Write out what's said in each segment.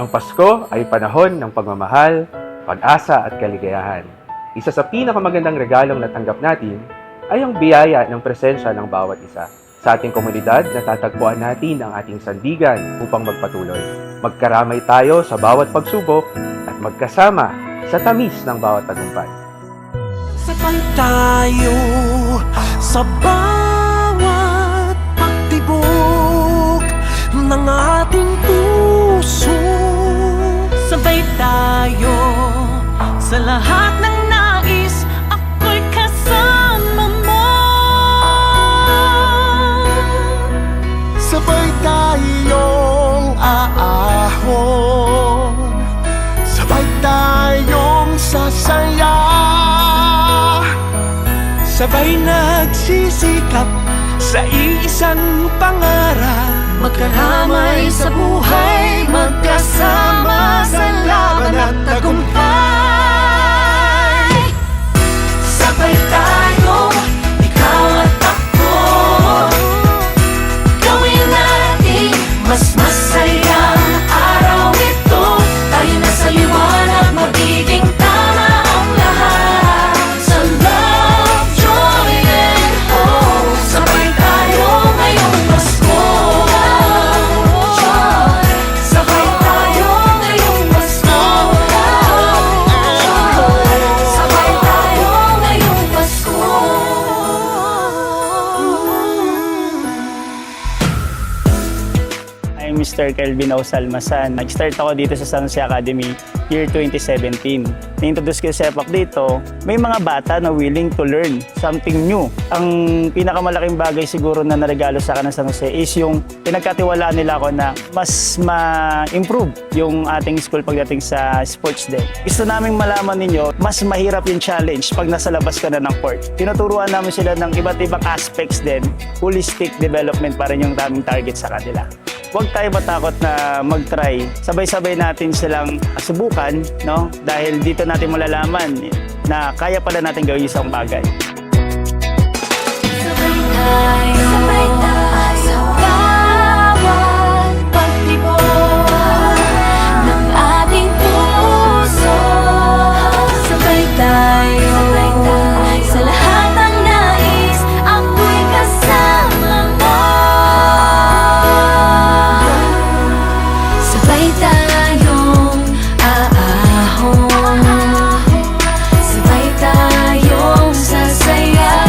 Ang Pasko ay panahon ng pagmamahal, pag-asa at kaligayahan. Isa sa pinakamagandang regalong natanggap natin ay ang biyaya ng presensya ng bawat isa. Sa ating komunidad, natatagpuan natin ang ating sandigan upang magpatuloy. Magkaramay tayo sa bawat pagsubok at magkasama sa tamis ng bawat tagumpay. Sabay tayo sa bawat pagtibok ng ating puso. Sabay tayo sa lahat ng nais, ako'y kasama mo. Sabay tayong aahon, sabay tayong sasaya, sabay nagsisikap sa iisang pangarap. Magkaramay sa buhay, magkasama sa laban at tagumpay. Sabay tayo, ikaw at ako, gawin natin mas masayang araw ito. Tayo na sa liwanag, magiging tama ang lahat. Sa love, joy, and hope, sabay tayo ngayong Pasko. Sabay tayo ngayong Pasko. Sabay tayo ngayong Pasko. I'm Mr. Kelvin Ausalmasan. Nag-start ako dito sa San Jose Academy year 2017. Na-introduce ko sa sepak dito, may mga bata na willing to learn something new. Ang pinakamalaking bagay siguro na naregalo sa akin ng San Jose is yung pinagkatiwalaan nila ako na mas ma-improve yung ating school pagdating sa sports day. Gusto naming malaman ninyo, mas mahirap yung challenge pag nasa labas ka na ng court. Tinuturuan namin sila ng iba't ibang aspects din. Holistic development pa rin yung daming target sa kanila. Huwag tayo matakot na mag-try. Sabay-sabay natin silang subukan, no? Dahil dito natin malalaman na kaya pala natin gawin isang bagay. Sabay tayo sa bawat pagtibok ng ating puso. Sabay tayo sa lahat ng nais, ako'y kasama mo. Sabay tayong aahon, sabay tayong sasaya,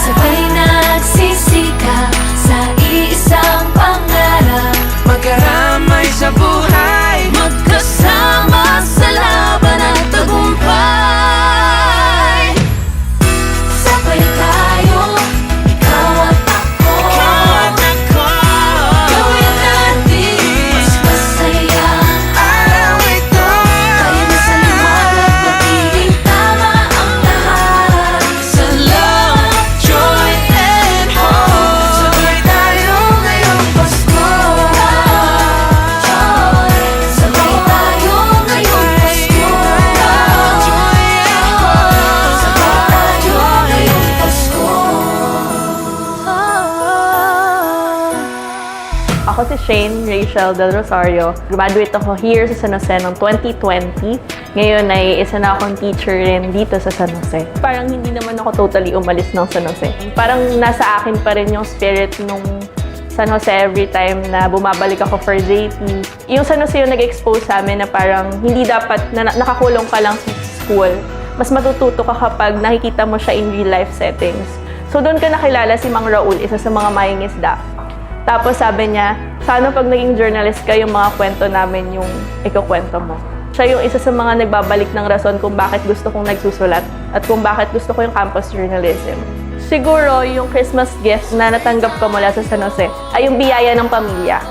sabay nagsisikap sa iisang pangarap. Magkaramay sa buhay, magkasama sa laban at tagumpay. Sabay tayo, ikaw at ako, gawin natin mas masayang araw ito. Tayo na sa liwanag, magiging tama ang lahat. Sa love, joy, and hope, sabay tayo ngayong Pasko. Sabay tayo ngayong Pasko. Sabay tayo ngayong Pasko. Ako si Shane Rachel Del Rosario. Graduate ako here sa San Jose noong 2020. Ngayon ay isa na akong teacher rin dito sa San Jose. Parang hindi naman ako totally umalis ng San Jose. Parang nasa akin pa rin yung spirit nung San Jose every time na bumabalik ako for JP. Yung San Jose yung nag-expose sa amin na parang hindi dapat na nakakulong ka lang sa school. Mas matututo ka kapag nakikita mo siya in real life settings. So doon ka nakilala si Mang Raul, isa sa mga mangingisda. Tapos sabi niya, sana pag naging journalist ka, yung mga kwento namin yung ikukwento mo. Siya yung isa sa mga nagbabalik ng rason kung bakit gusto kong nagsusulat at kung bakit gusto ko yung campus journalism. Siguro yung Christmas gift na natanggap ko mula sa San Jose ay yung biyaya ng pamilya.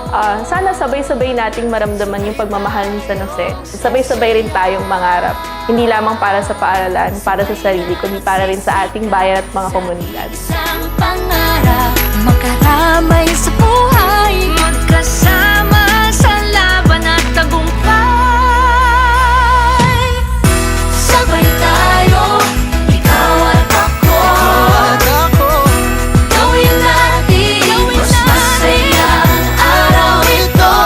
Sana sabay-sabay nating maramdaman yung pagmamahal ni San Jose. Sabay-sabay rin tayong mangarap. Hindi lamang para sa paaralan, para sa sarili, kundi para rin sa ating bayan at mga komunidad. Isang pangarap, magkaramay sa buhay, magkasama sa laban at tagumpay. Sabay tayo, ikaw at ako, gawin natin mas masayang araw ito.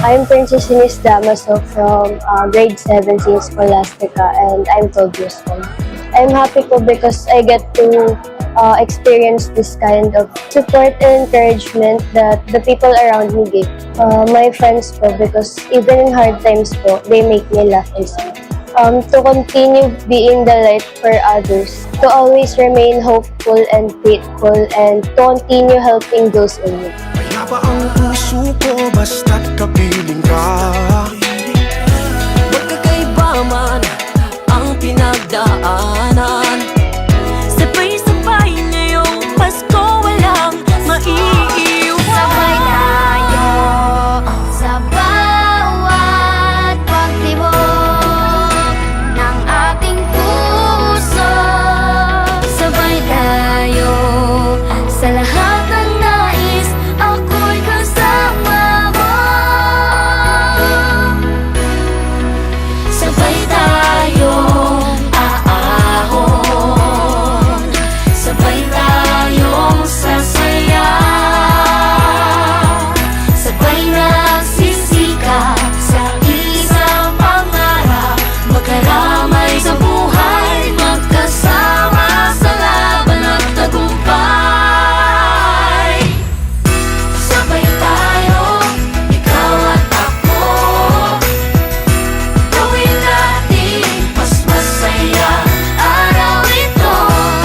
I'm Princess Ines Damaso from grade 7 in Scholastica, and I'm 12 years old. I'm happy po because I get to experience this kind of support and encouragement that the people around me give. My friends po, because even in hard times po, they make me laugh and smile. To continue being the light for others, to always remain hopeful and faithful, and to continue helping those in need. Kaya ba ang puso ko basta't kapiling ka? Magkakaiba man ang pinagdaanan. Sabay-sabay ngayong Pasko, walang maiiwan. Sabay tayo sa bawat pagtibok ng ating puso. Sabay tayo sa lahat ng nais, ako'y kasama mo. Sabay tayong aahon, sabay tayong sasaya, sabay nagsisikap sa isang pangarap, magkaramay sa buhay, magkasama sa laban at tagumpay. Sabay tayo, ikaw at ako, gawin natin mas masaya araw ito.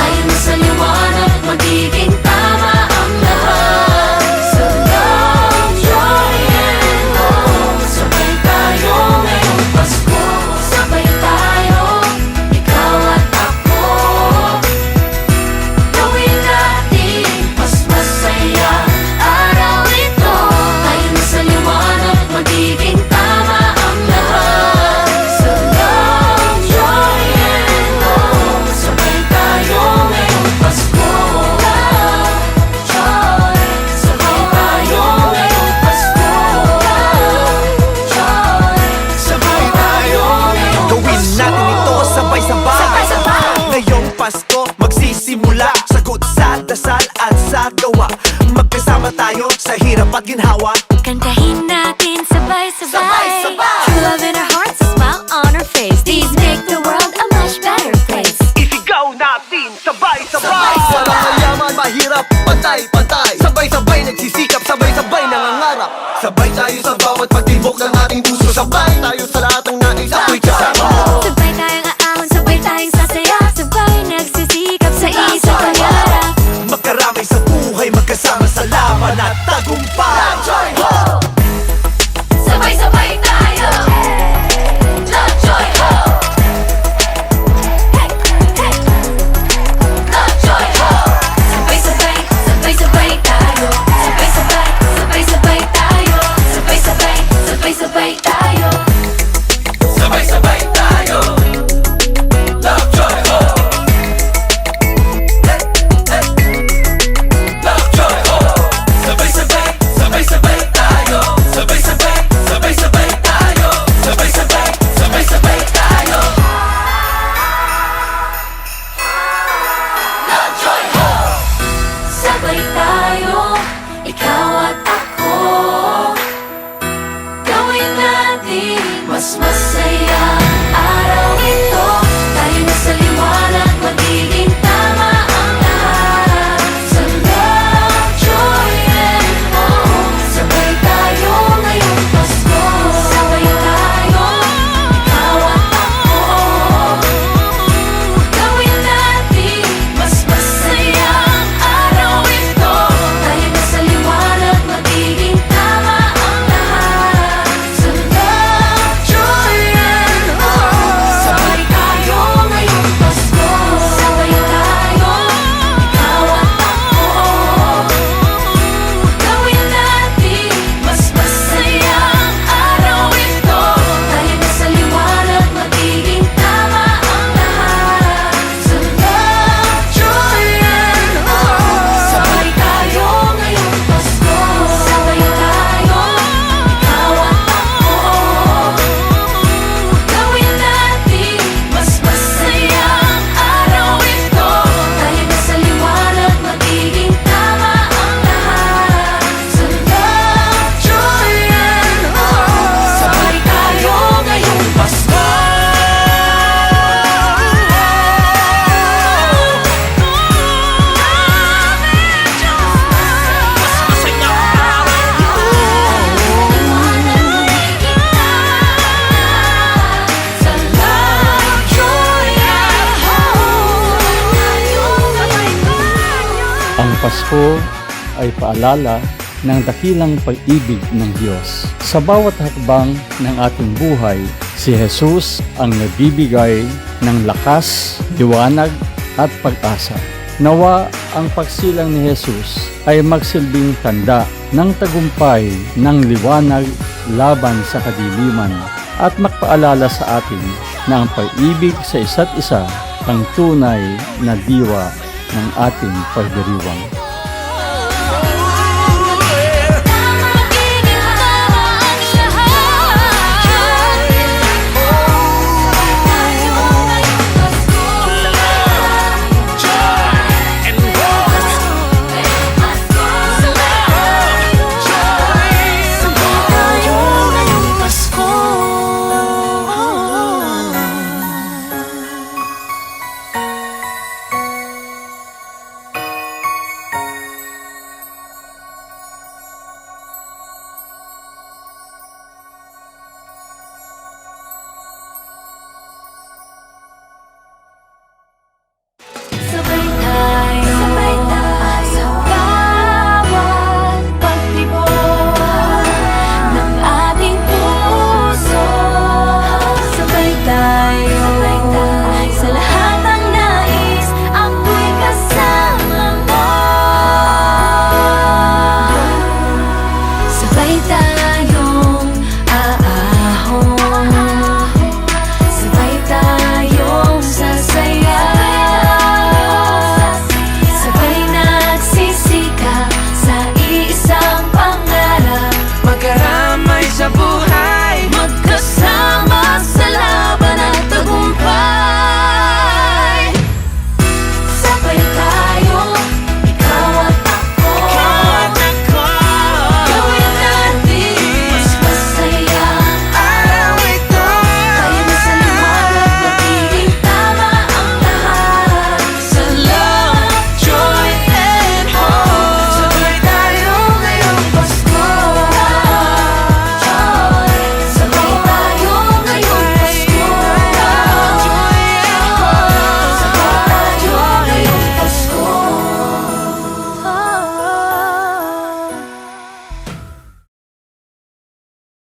Tayo na sa liwanag, magiging tama ang lahat. Sa love, joy, and hope, sabay tayo ngayong Pasko. Sabay tayo, ikaw at ako, gawin natin mas masaya araw ito. Tayo na sa liwanag, magiging tama ang lahat. Sa love, joy, and hope, sabay tayo ngayong Pasko. Love, joy, sabay tayo ngayong Pasko. Love, joy, Sabay tayo gawin natin ito sabay-sabay. Ngayong Pasko magsisimula, sagot sa dasal at sa gawa. Magkasama tayo sa hirap at ginhawa. Kantahin natin sabay-sabay. Sabay-sabay. True love in our hearts, a smile on our face. These make the world a much better place. Isigaw natin sabay-sabay. Walang yaman, mahirap, pantay-pantay. Sabay-sabay nagsisikap, sabay-sabay nangangarap. Sabay tayo sa bawat pagtibok ng ating puso. Sabay tayo sa lahat ng nais, ako'y kasama mo. Sabay tayong aahon, sabay tayong sasaya, sabay nagsisikap sa isang pangarap. Magkaramay sa buhay, magkasama sa laban at tagumpay. Sabay-sabay tayo. Love, joy, hope. Hey, hey. Love, joy, hope. Sabay-sabay, sabay-sabay tayo. Sabay-sabay, sabay-sabay tayo. Sabay-sabay, sabay-sabay tayo. Sabay-sabay tayo. Love, joy, hope. Love, joy, hope. Sabay-sabay, sabay-sabay tayo. Sabay-sabay, sabay-sabay tayo. Sabay-sabay, sabay-sabay tayo. Love, joy, hope. Sabay tayo, ikaw at ako. Gawin natin mas masaya araw ito. Tayo na sa liwanag, magiging tama ang lahat. Sa love, joy, and hope, sabay tayo ngayong Pasko. Sabay tayo, ikaw at ako. Gawin natin mas masaya araw ito. Tayo na sa liwanag, magiging tama ang lahat. Sa love, joy, and ito ay paalala ng dakilang pag-ibig ng Diyos. Sa bawat hakbang ng ating buhay, si Jesus ang nagbibigay ng lakas, liwanag at pag-asa. Nawa ang pagsilang ni Jesus ay magsilbing tanda ng tagumpay ng liwanag laban sa kadiliman at magpaalala sa atin na ang pag-ibig sa isa't isa ang tunay na diwa ng ating pagdiriwang.